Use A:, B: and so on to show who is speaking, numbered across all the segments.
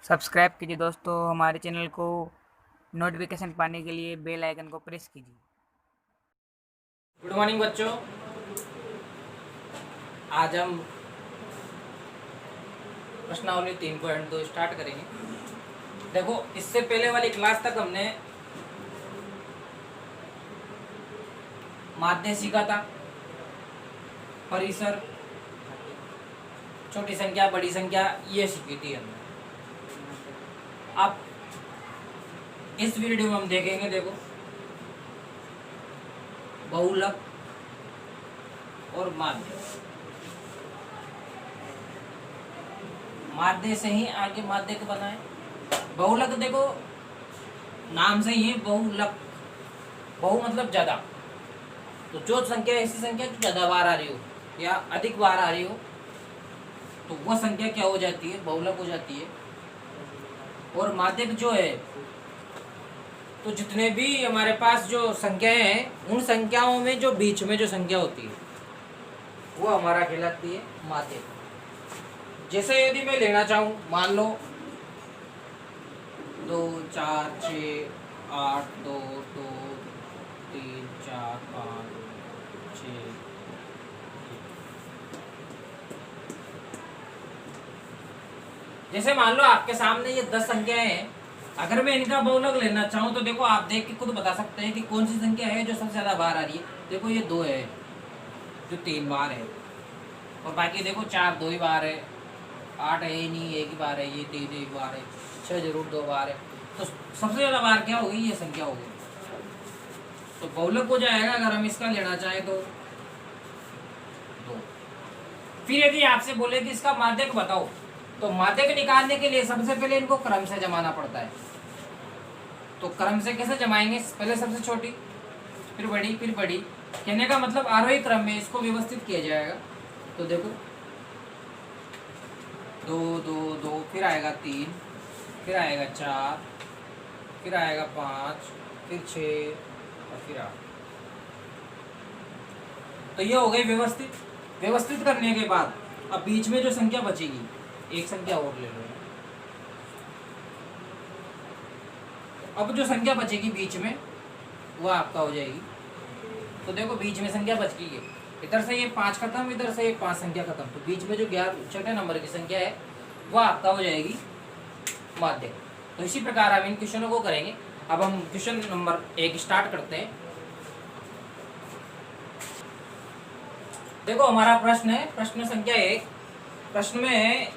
A: Subscribe कीजिए दोस्तों हमारे चैनल को। नोटिफिकेशन पाने के लिए बेल आइकन को प्रेस कीजिए।
B: गुड मॉर्निंग बच्चों। आज हम प्रश्नावली 3.2 स्टार्ट करेंगे। देखो, इससे पहले वाली क्लास तक हमने माध्य सीखा था, परिसर, छोटी संख्या, बड़ी संख्या, ये सीखी थी हमने। अब इस वीडियो में हम देखेंगे, देखो, बहुलक और माध्य। माध्य से ही आगे माध्य को बनाए। बहुलक देखो, नाम से ही बहुलक, बहु मतलब ज्यादा। तो जो संख्या ऐसी संख्या जो ज्यादा बार आ रही हो या अधिक बार आ रही हो, तो वह संख्या क्या हो जाती है? बहुलक हो जाती है। और माध्यक जो है, तो जितने भी हमारे पास जो संख्याएं हैं, उन संख्याओं में जो बीच में जो संख्या होती है वो हमारा कहलाती है माध्यक। जैसे यदि मैं लेना चाहूं, मान लो 2 4 6 8 2 2 3 4 5 6। जैसे मान लो आपके सामने ये 10 संख्याएं हैं। अगर मैं इनका बहुलक लेना चाहूँ तो देखो, आप देख के खुद बता सकते हैं कि कौन सी संख्या है जो सबसे ज्यादा बार आ रही है। देखो, ये 2 है जो 3 बार है, और बाकी देखो 4 2 ही बार है, 8 है ही नहीं, 1 ही बार है, ये 3 1 बार है, 6 जरूर 2 बार है। तो सबसे ज्यादा बार क्या होगी? ये संख्या होगी। तो बहुलक हो जाएगा अगर हम इसका लेना चाहें तो 2। फिर यदि आपसे बोले कि इसका माध्यक बताओ, तो माध्यक निकालने के लिए सबसे पहले इनको क्रम से जमाना पड़ता है। तो क्रम से कैसे जमाएंगे? पहले सबसे छोटी, फिर बड़ी, फिर बड़ी। कहने का मतलब आरोही क्रम में इसको व्यवस्थित किया जाएगा। तो देखो, 2 2 2, फिर आएगा 3, फिर आएगा 4, फिर आएगा 5, फिर 6 और फिर 8। तो ये हो गई व्यवस्थित। व्यवस्थित करने के बाद अब बीच में जो संख्या बचेगी, एक संख्या और ले लो। अब जो संख्या बचेगी बीच में, वो आपका हो जाएगी। तो देखो, बीच में संख्या बच गई है। इधर से ये 5 खत्म, इधर से ये 5 संख्या खत्म। तो बीच में जो 11 छोटे नंबर की संख्या है, वो आपका हो जाएगी माध्य। तो इसी प्रकार हम इन क्वेश्चनों को करेंगे। अब हम क्वेश्चन नंबर 1 स्टार्ट करते हैं। देखो, हमारा प्रश्न है प्रश्न संख्या 1। प्रश्न में है,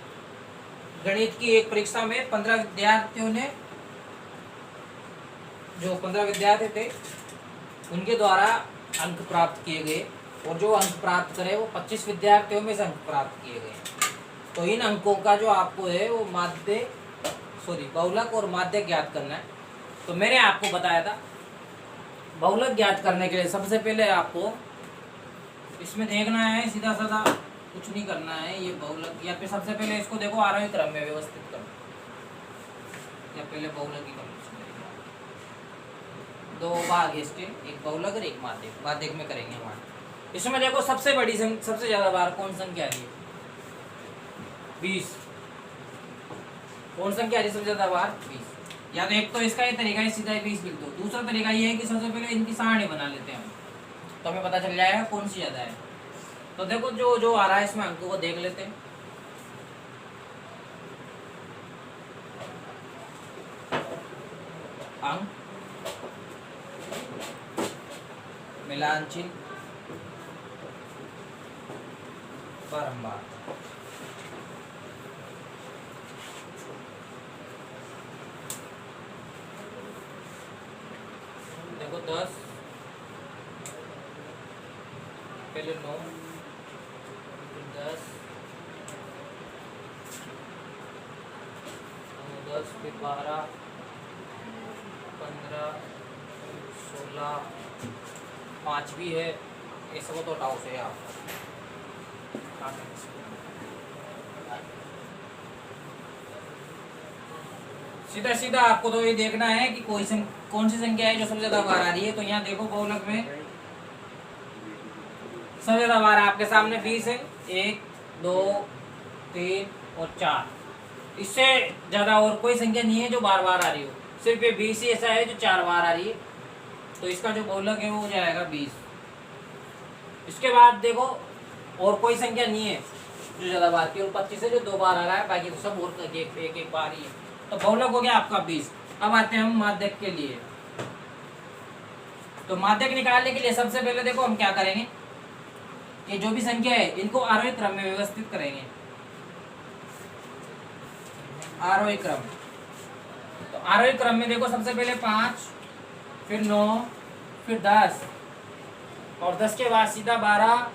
B: गणित की एक परीक्षा में 15 विद्यार्थियों ने, जो 15 विद्यार्थी थे, उनके द्वारा अंक प्राप्त किए गए, और जो अंक प्राप्त करे वो 25 विद्यार्थियों में से अंक प्राप्त किए गए। तो इन अंकों का जो आपको है वो बहुलक और माध्य ज्ञात करना है। तो मैंने आपको बताया था, बहुलक ज्ञात करने के लिए सबसे पहले आपको इसमें देखना है, सीधा साधा कुछ नहीं करना है। ये बहुलक, या फिर सबसे पहले इसको देखो आरोही क्रम में व्यवस्थित करो, या पहले बहुलक ही करो। 2 भाग इसके, एक बहुलक और एक माध्यक। माध्यक में करेंगे हमारे। इसमें देखो, सबसे बड़ी सबसे ज्यादा बार कौन संख्या आ रही है? 20। कौन संख्या आ रही है सबसे ज्यादा बार? 20। या तो एक तो इसका ये तरीका है, सीधा 20 लिख दो। दूसरा तरीका ये है कि सबसे पहले इनकी सारणी बना लेते हैं हम, तो हमें पता चल जाएगा कौन सी ज्यादा है। तो देखो, जो जो आ रहा है इसमें अंकों को देख लेते हैं। अंक, मिलान चिन्ह, बारंबार। देखो, 10, पहले 9, फिर 10, 10, फिर 12, 15, 16, 5 भी है। ये सब तो हटाओ से आप। सीधा सीधा आपको तो ये देखना है कि कौन सी संख्या है जो सबसे ज्यादा बार आ रही है। तो यहाँ देखो, बहुलक में सबसे ज्यादा बार आपके सामने 20 है। 1 2 3 और 4। इससे ज़्यादा और कोई संख्या नहीं है जो बार बार आ रही हो, सिर्फ ये 20 ही ऐसा है जो 4 बार आ रही है। तो इसका जो बहुलक है वो हो जाएगा 20। इसके बाद देखो और कोई संख्या नहीं है जो ज़्यादा बार की, और 25 है जो 2 बार आ रहा है, बाकी तो सब और एक बार ही है। तो बहुलक हो गया आपका 20। अब आते हैं हम माध्यक के लिए। तो माध्यक निकालने के लिए सबसे पहले देखो हम क्या करेंगे, ये जो भी संख्या है इनको आरोही क्रम में व्यवस्थित करेंगे। आरोही क्रम, तो आरोही क्रम में देखो सबसे पहले 5, फिर 9, फिर 10, और 10 के बाद सीधा 12,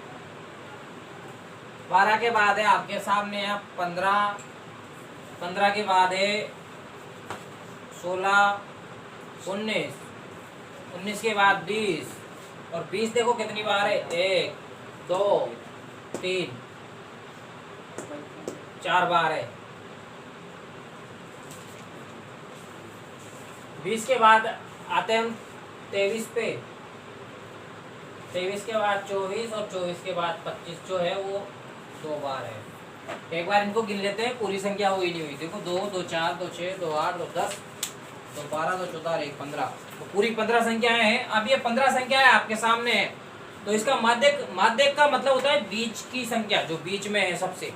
B: 12 के बाद है आपके सामने है 15, 15 के बाद है 16, 19, 19 के बाद 20, और 20 देखो कितनी बार है, 1, 2, 3, 4 बार है। 20 के बाद आते हैं हम 23 पे, 23 के बाद 24, और 24 के बाद 25 जो है वो 2 बार है। एक बार इनको गिन लेते हैं, पूरी संख्या हुई नहीं हुई। देखो 2, 2, 4, 2, 6, 2, 8, 2, 10, 2, 12, 2, 14, 1, 15, तो पूरी 15 संख्याएं हैं। अब ये 15 संख्याएं आपके सामने है, तो इसका माध्यक, माध्यक का मतलब होता है बीच की संख्या, जो बीच में है सबसे।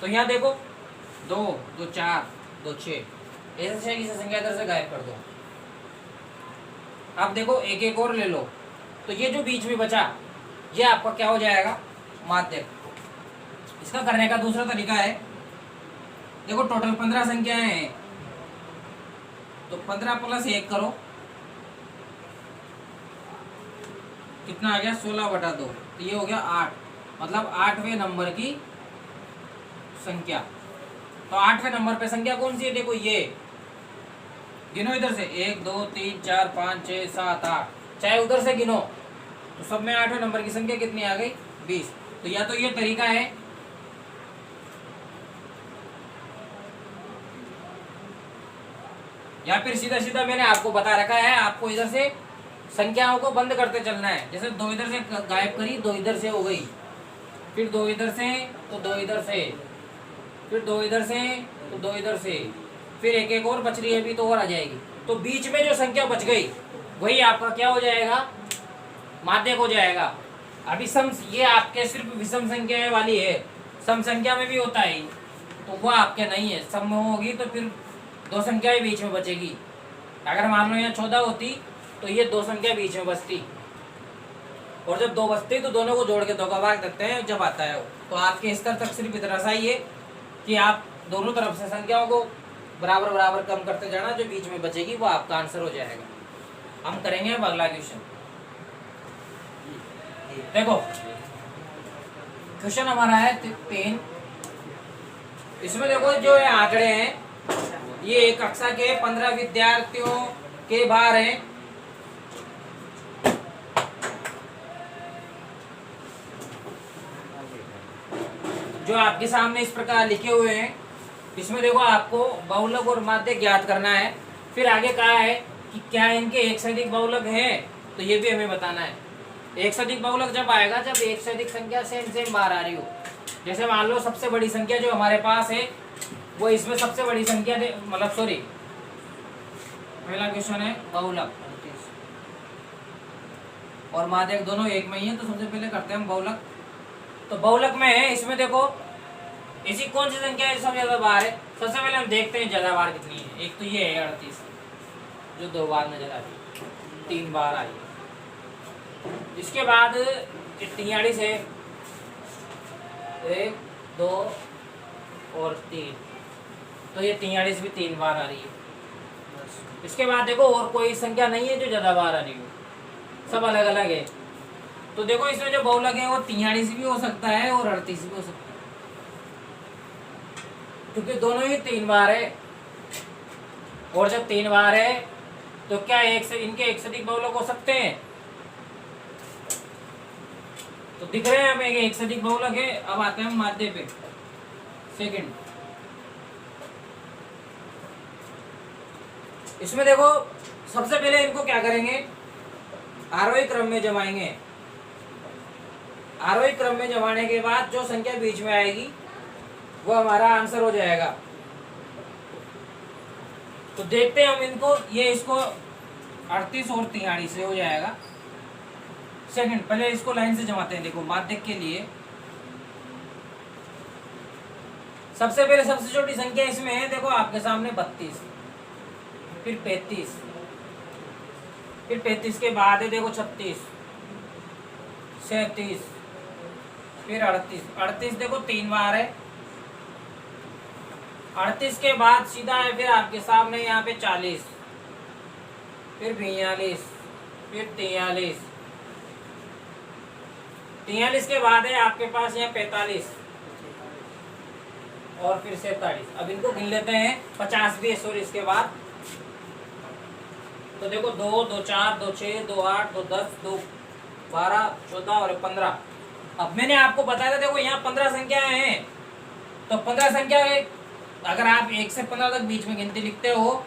B: तो यहाँ देखो 2, 2, 4, 2, 6, ऐसे किसी संख्या इधर से गायब कर दो। अब देखो एक एक और ले लो, तो ये जो बीच में बचा ये आपका क्या हो जाएगा, माध्यक। इसका करने का दूसरा तरीका है, देखो टोटल 15 संख्याएं हैं, तो 15 प्लस 1 करो, कितना आ गया, 16/2, तो ये हो गया 8, मतलब 8वें नंबर की संख्या। तो 8वें नंबर पे संख्या कौन सी है, देखो ये गिनो इधर से, 1, 2, 3, 4, 5, 6, 7, 8, चाहे उधर से गिनो, तो सब में 8वें नंबर की संख्या कितनी आ गई, 20। तो या तो ये तरीका है, या फिर सीधा सीधा मैंने आपको बता रखा है, आपको इधर से संख्याओं को बंद करते चलना है। जैसे 2 इधर से गायब करी, 2 इधर से हो गई, फिर 2 इधर से, तो 2 इधर से, फिर 2 इधर से, तो 2 इधर से, फिर एक एक और बच रही है अभी, तो और आ जाएगी। तो बीच में जो संख्या बच गई वही आपका क्या हो जाएगा, माध्यक हो जाएगा। अभी सम, ये आपके सिर्फ विषम संख्या वाली है, सम संख्या में भी होता है, तो वो आपके नहीं है। सम में होगी तो फिर 2 संख्याएं बीच में बचेगी। अगर मान लो यहाँ 14 होती तो ये 2 संख्या बीच में बचती, और जब 2 बचती तो दोनों को जोड़ के 2 का भाग देते हैं जब आता है। तो आपके स्तर तक सिर्फ इतना सा ही है कि आप दोनों तरफ से संख्याओं को बराबर बराबर कम करते जाना, जो बीच में बचेगी वो आपका आंसर हो जाएगा। हम करेंगे अब अगला क्वेश्चन। देखो क्वेश्चन हमारा है 3। इसमें देखो जो ये आंकड़े हैं, ये एक कक्षा के 15 विद्यार्थियों के भार हैं। जो आपके सामने इस प्रकार लिखे हुए हैं, इसमें देखो आपको बहुलक और माध्यक ज्ञात करना है। फिर आगे कहा है कि क्या इनके एक से अधिक बहुलक है, तो ये भी हमें बताना है। एक से अधिक बहुलक जब आएगा जब एक से अधिक संख्या सेम सेम बार आ रही हो। जैसे मान लो सबसे बड़ी संख्या जो हमारे पास है वो इसमें सबसे बड़ी संख्या मतलब सॉरी, पहला क्वेश्चन है बहुलक और माध्यक दोनों एक में ही है, तो सबसे पहले करते हैं हम बहुलक। तो बहुलक में है, इसमें देखो ऐसी कौन सी संख्या है सबसे ज्यादा बार है। सबसे पहले हम देखते हैं ज्यादा बार कितनी है। एक तो ये है 38 जो 2 बार नजर आ रही है, 3 बार आई है। इसके बाद 43 है, 1, 2 और 3, तो ये 43 भी 3 बार आ रही है। इसके बाद देखो और कोई संख्या नहीं है जो ज्यादा बार आ रही हो, सब अलग अलग है। तो देखो इसमें जो बहुलक है वो 43 भी हो सकता है और 38 भी हो सकता है, क्योंकि दोनों ही 3 बार है। और जब 3 बार है तो क्या इनके एक से अधिक बहुलक हो सकते हैं, तो दिख रहे हैं हमें एक से अधिक बहुलक है। अब आते हैं हम माध्य पे, सेकंड। इसमें देखो सबसे पहले इनको क्या करेंगे, आरोही क्रम में जमाएंगे। आरोही क्रम में जमाने के बाद जो संख्या बीच में आएगी वो हमारा आंसर हो जाएगा। तो देखते हैं हम इनको, ये इसको 38 और 43 से हो जाएगा। सेकंड, पहले इसको लाइन से जमाते हैं। देखो माध्यक के लिए सबसे पहले सबसे छोटी संख्या इसमें है, देखो आपके सामने 32, फिर 35, फिर 35 के बाद है देखो 36, 37, फिर 38, 38 देखो 3 बार है। 38 के बाद सीधा है फिर आपके सामने यहाँ पे 40, फिर 42, फिर 43, 43 के बाद है आपके पास यहाँ 45 और फिर 47। अब इनको गिन लेते हैं, 50 भी है सॉरी इसके बाद। तो देखो 2, 2, 4, 2, 6, 2, 8, 2, 10, 2, 12, 14 और 15। अब मैंने आपको बताया था देखो यहाँ 15 संख्याएं हैं, तो 15 संख्या अगर आप 1 से 15 तक बीच में गिनती लिखते हो,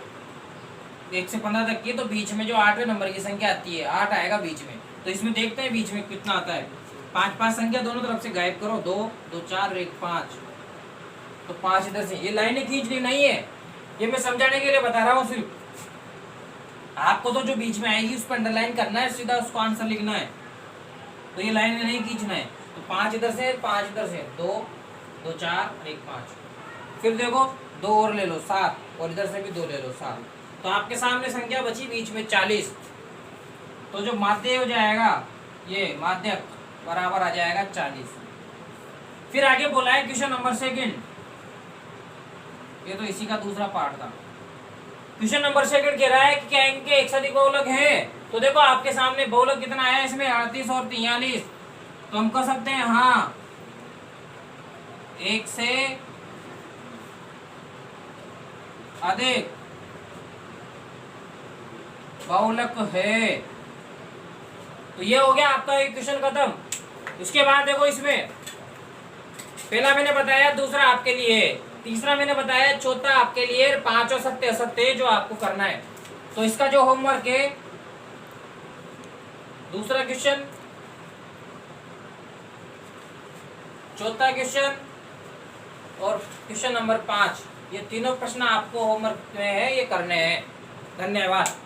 B: 1 से 15 तक की, तो बीच में जो 8वें नंबर की संख्या आती है 8 आएगा बीच में। तो इसमें देखते हैं बीच में कितना आता है। 5 5 संख्या दोनों तरफ से गायब करो, 2 2 4 1 5, तो 5 इधर से। ये लाइनें खींचनी नहीं है, ये मैं समझाने के लिए बता रहा हूँ सिर्फ। आपको तो जो बीच में आएगी उस पर अंडरलाइन करना है, सीधा उसको आंसर लिखना है, तो ये लाइन नहीं खींचना है। तो 5 इधर से, 5 इधर से, 2 2 4 1 5, फिर देखो 2 और ले लो 7, और इधर से भी 2 ले लो 7। तो आपके सामने संख्या बची बीच में 40। तो जो माध्य हो जाएगा, ये माध्यक बराबर आ जाएगा 40। फिर आगे बोला है क्वेश्चन नंबर सेकंड, ये तो इसी का दूसरा पार्ट था। क्वेश्चन नंबर सेकंड कह रहा है कि क्या इनके एक से अधिक बहुलक है। तो देखो आपके सामने बहुलक कितना आया इसमें, 38 और 43। तो हम कह सकते हैं हाँ, एक से अधिक बहुलक है। तो ये हो गया आपका एक क्वेश्चन खत्म। इसके बाद देखो इसमें पहला मैंने बताया, दूसरा आपके लिए है, तीसरा मैंने बताया, चौथा आपके लिए, 5 और 7 असत्य जो आपको करना है। तो इसका जो होमवर्क है, दूसरा क्वेश्चन, चौथा क्वेश्चन और क्वेश्चन नंबर 5, ये तीनों प्रश्न आपको होमवर्क में है, ये करने हैं। धन्यवाद।